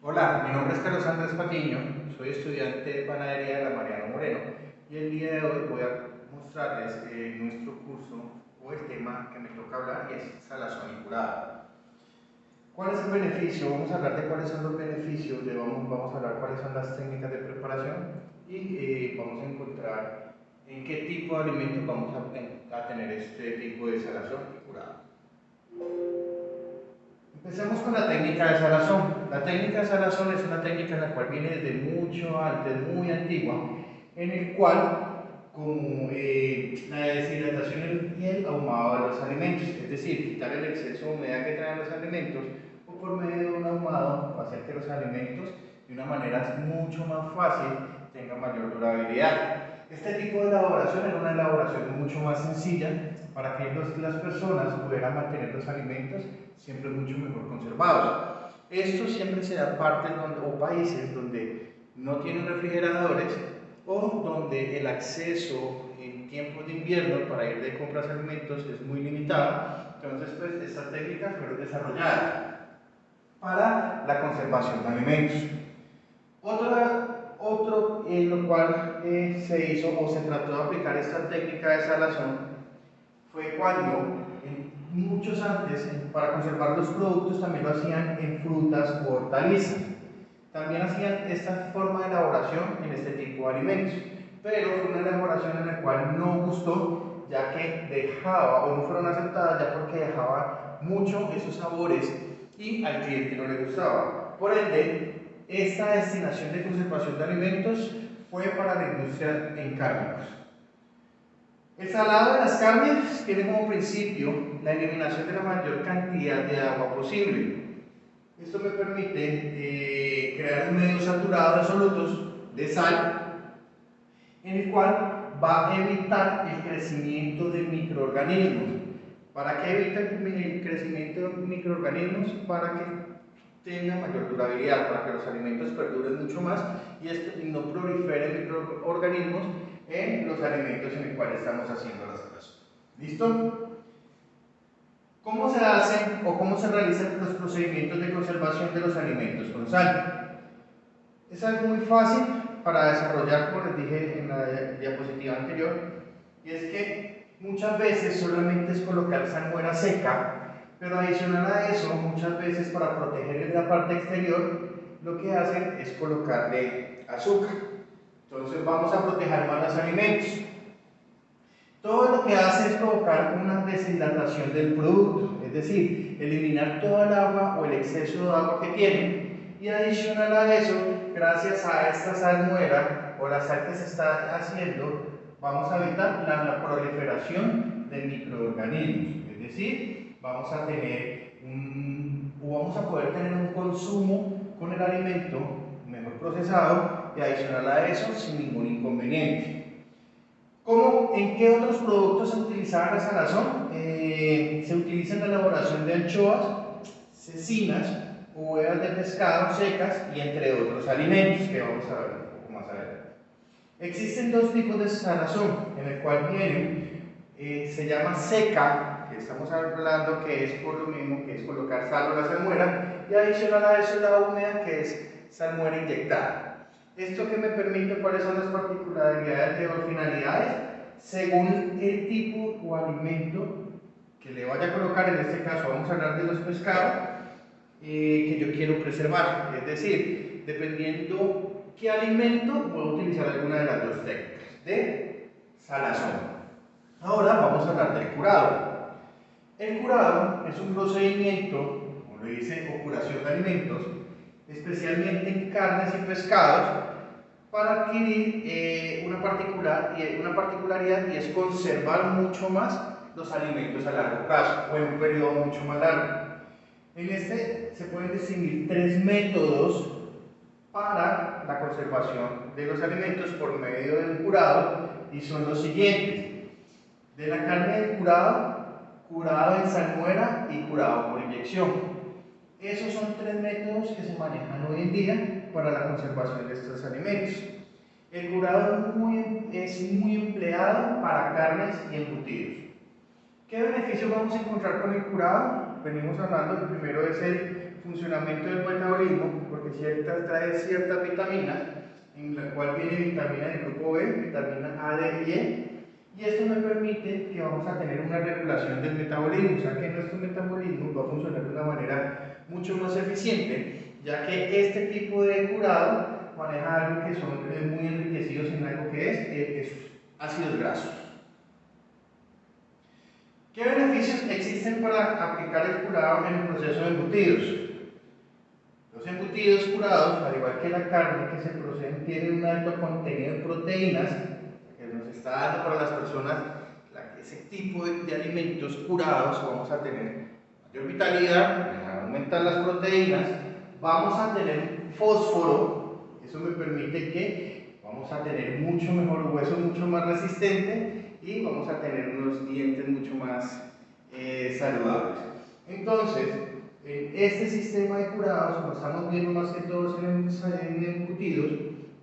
Hola, mi nombre es Carlos Andrés Patiño, soy estudiante de panadería de la Mariano Moreno y el día de hoy voy a mostrarles nuestro curso o el tema que me toca hablar y es salazón y curado. ¿Cuál es el beneficio? Vamos a hablar de cuáles son los beneficios, vamos a hablar cuáles son las técnicas de preparación y vamos a encontrar en qué tipo de alimentos vamos a tener este tipo de salazón y curado. Empecemos con la técnica de salazón. La técnica de salazón es una técnica en la cual viene desde mucho antes, muy antigua, en el cual, como la deshidratación y el ahumado de los alimentos, es decir, quitar el exceso de humedad que traen los alimentos, o por medio de un ahumado, va a hacer que los alimentos, de una manera mucho más fácil, tengan mayor durabilidad. Este tipo de elaboración era una elaboración mucho más sencilla para que las personas pudieran mantener los alimentos siempre mucho mejor conservados. Esto siempre se da partes o países donde no tienen refrigeradores o donde el acceso en tiempos de invierno para ir de compras de alimentos es muy limitado. Entonces, pues, estas técnicas fueron desarrolladas para la conservación de alimentos. Otro en lo cual se hizo o se trató de aplicar esta técnica de salazón fue cuando muchos antes, para conservar los productos, también lo hacían en frutas o hortalizas. También hacían esta forma de elaboración en este tipo de alimentos, pero fue una elaboración en la cual no gustó, ya que dejaba, o no fueron aceptadas, ya porque dejaba mucho esos sabores y al cliente no le gustaba. Por ende, esta destinación de conservación de alimentos fue para la industria en cárnicos. El salado de las carnes tiene como principio la eliminación de la mayor cantidad de agua posible. Esto me permite crear un medio saturado de solutos de sal, en el cual va a evitar el crecimiento de microorganismos. ¿Para qué evita el crecimiento de microorganismos? Para que tenga mayor durabilidad, para que los alimentos perduren mucho más y no proliferen microorganismos en los alimentos en los cuales estamos haciendo las cosas. ¿Listo? ¿Cómo se hacen o cómo se realizan los procedimientos de conservación de los alimentos con sal? Es algo muy fácil para desarrollar, como les dije en la diapositiva anterior, y es que muchas veces solamente es colocar salmuera seca, pero adicional a eso, muchas veces para proteger la parte exterior, lo que hacen es colocarle azúcar. Entonces vamos a proteger más los alimentos. Todo lo que hace es provocar una deshidratación del producto, es decir, eliminar toda el agua o el exceso de agua que tiene. Y adicional a eso, gracias a esta salmuera o la sal que se está haciendo, vamos a evitar la proliferación de microorganismos. Es decir, vamos a poder tener un consumo con el alimento mejor procesado y adicional a eso sin ningún inconveniente. ¿En qué otros productos se utilizaba la salazón? Se utiliza en la elaboración de anchoas, cecinas, huevas de pescado secas y entre otros alimentos que vamos a ver un poco más adelante. Existen dos tipos de salazón, en el cual se llama seca, que estamos hablando que es por lo mismo que es colocar sal o la salmuera, y adicional a eso la húmeda, que es salmuera inyectada. ¿Esto que me permite? ¿Cuáles son las particularidades o finalidades? Según el tipo o alimento que le vaya a colocar, en este caso vamos a hablar de los pescados, que yo quiero preservar. Es decir, dependiendo qué alimento, voy a utilizar alguna de las dos técnicas de salazón. Ahora vamos a hablar del curado. El curado es un procedimiento, como lo dice, o curación de alimentos, especialmente en carnes y pescados, para adquirir una particularidad y es conservar mucho más los alimentos a largo plazo o en un periodo mucho más largo. En este se pueden distinguir tres métodos para la conservación de los alimentos por medio de un curado y son los siguientes: de la carne de curado en salmuera y curado por inyección. Esos son tres métodos que se manejan hoy en día para la conservación de estos alimentos. El curado es muy empleado para carnes y embutidos. ¿Qué beneficios vamos a encontrar con el curado? Venimos hablando, el primero es el funcionamiento del metabolismo, porque trae ciertas vitaminas, en la cual viene vitamina del grupo B, vitamina A, D y E, y esto me permite que vamos a tener una regulación del metabolismo, o sea que nuestro metabolismo va a funcionar de una manera mucho más eficiente, ya que este tipo de curado maneja algo que son muy enriquecidos en algo que es ácidos grasos. ¿Qué beneficios existen para aplicar el curado en el proceso de embutidos? Los embutidos curados, al igual que la carne que se proceden, tienen un alto contenido de proteínas que nos está dando para las personas ese tipo de alimentos curados. Vamos a tener mayor vitalidad, van a aumentar las proteínas, vamos a tener fósforo, eso me permite que vamos a tener mucho mejor hueso, mucho más resistente, y vamos a tener unos dientes mucho más saludables. Entonces, este sistema de curados, como estamos viendo más que todos en embutidos,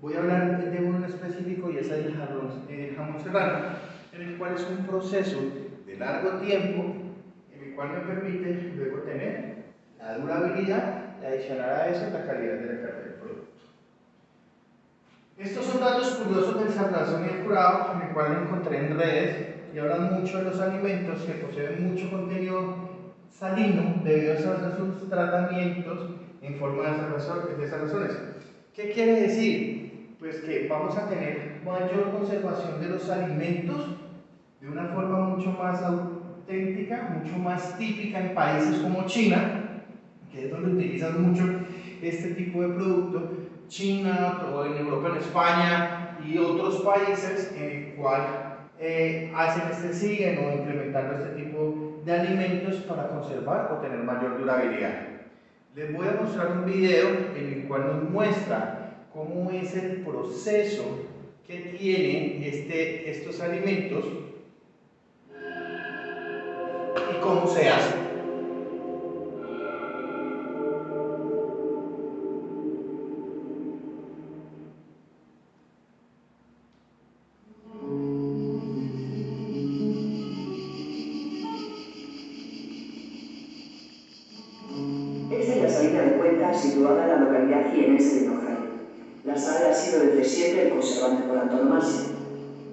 voy a hablar de uno en específico, y es el jamón serrano, en el cual es un proceso de largo tiempo, en el cual me permite luego tener la durabilidad y adicionar a eso la calidad de la carne del producto. Estos son datos curiosos del salazón y el curado, en el cual lo encontré en redes, y hablan mucho de los alimentos que poseen mucho contenido salino debido a sus tratamientos en forma de salazones. ¿Qué quiere decir? Pues que vamos a tener mayor conservación de los alimentos de una forma mucho más auténtica, mucho más típica en países como China, que es donde utilizan mucho este tipo de producto. China, o en Europa, en España y otros países en el cual siguen o implementando este tipo de alimentos para conservar o tener mayor durabilidad. Les voy a mostrar un video en el cual nos muestra cómo es el proceso que tienen estos alimentos y cómo se hace. Situada en la localidad jienense de Nojal. La sal ha sido desde siempre el conservante por antonomasia.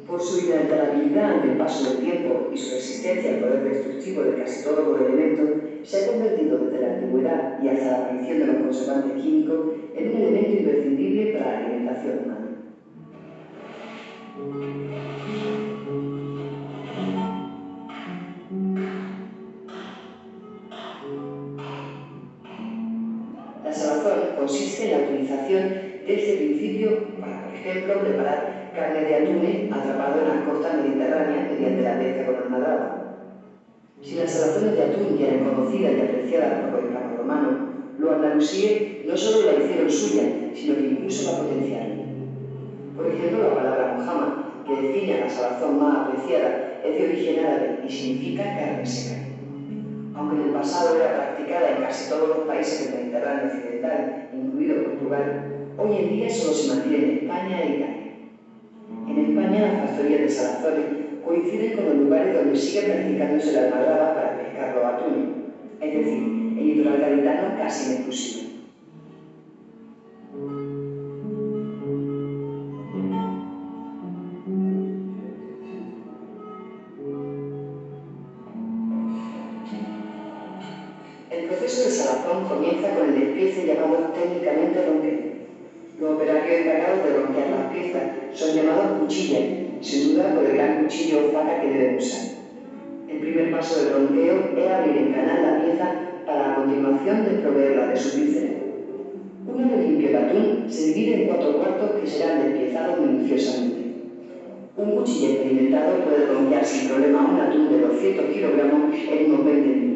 Por su inalterabilidad ante el paso del tiempo y su resistencia al poder destructivo de casi todo los elementos, se ha convertido desde la antigüedad y hasta la aparición de los conservantes químicos en un elemento imprescindible para la alimentación humana. La salazón consiste en la utilización de este principio para, por ejemplo, preparar carne de atún atrapado en las costas mediterráneas mediante la pesca con armadraba. Si las salazones de atún ya eran conocidas y apreciadas por los grecorromanos, los andalusíes no solo la hicieron suya, sino que incluso la potenciaron. Por ejemplo, la palabra mojama, que define a la salazón más apreciada, es de origen árabe y significa carne seca. Aunque en el pasado era practicada en casi todos los países del Mediterráneo occidental, incluido Portugal, hoy en día solo se mantiene en España e Italia. En España, las factorías de salazones coinciden con los lugares donde sigue practicándose la almadraba para pescar los atunes, es decir, el litoral gaditano casi en exclusiva. El proceso de salazón comienza con el despiece llamado técnicamente ronqueo. Los operarios encargados de ronquear las piezas son llamados cuchillas, sin duda por el gran cuchillo o faca que deben usar. El primer paso del ronqueo es abrir en canal la pieza para a continuación desproveerla de sus vísceras. Una vez limpio el atún, se divide en 4 cuartos que serán despiezados minuciosamente. Un cuchillo experimentado puede ronquear sin problema un atún de 200 kilogramos en unos 20 minutos.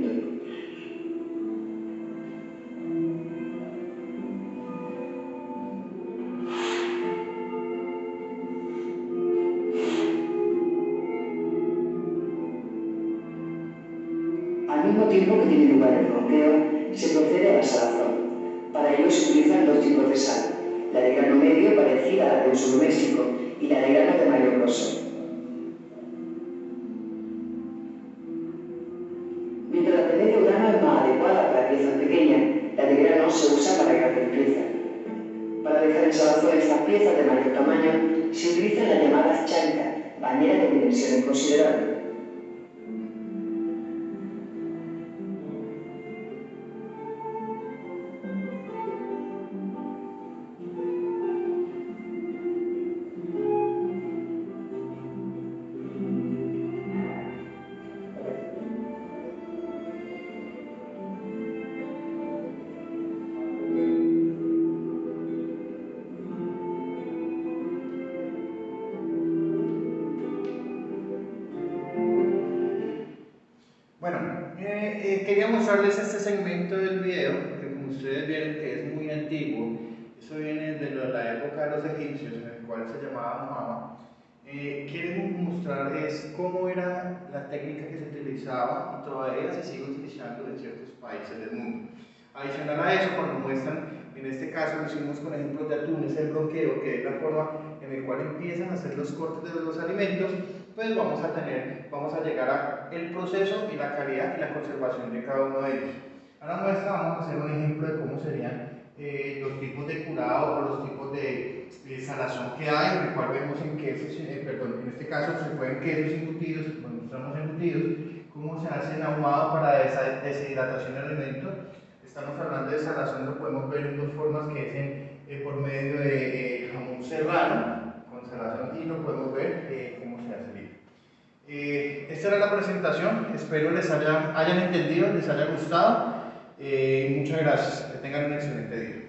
Al mismo tiempo que tiene lugar el ronqueo, se procede a la salazón. Para ello se utilizan 2 tipos de sal, la de grano medio, parecida a la de uso doméstico, y la de grano de mayor grosor. Mientras la de medio grano es más adecuada para piezas pequeñas, la de grano se usa para la limpieza. Para dejar en salazón estas piezas de mayor tamaño, se utilizan las llamadas chancas, bañeras de dimensiones considerables. Bueno, quería mostrarles este segmento del video, que como ustedes vieron que es muy antiguo, eso viene de la época de los egipcios, en el cual se llamaba Muhammad. Quiero mostrar es cómo era la técnica que se utilizaba y todavía se sigue utilizando en ciertos países del mundo. Adicional a eso, cuando muestran, en este caso lo hicimos con ejemplos de atunes, el bronqueo, que es la forma en la cual empiezan a hacer los cortes de los alimentos, pues vamos a llegar a el proceso y la calidad y la conservación de cada uno de ellos. A la muestra vamos a hacer un ejemplo de cómo serían los tipos de curado o los tipos de salazón que hay, en el cual vemos en quesos, en este caso se pueden quesos embutidos, mostramos embutidos, cómo se hace el ahumado para deshidratación del alimento. Estamos hablando de salazón, lo podemos ver en dos formas, que es por medio de jamón serrano con salazón, y lo podemos ver cómo se hace bien. Esta era la presentación, espero les hayan entendido, les haya gustado. Muchas gracias, que tengan un excelente día.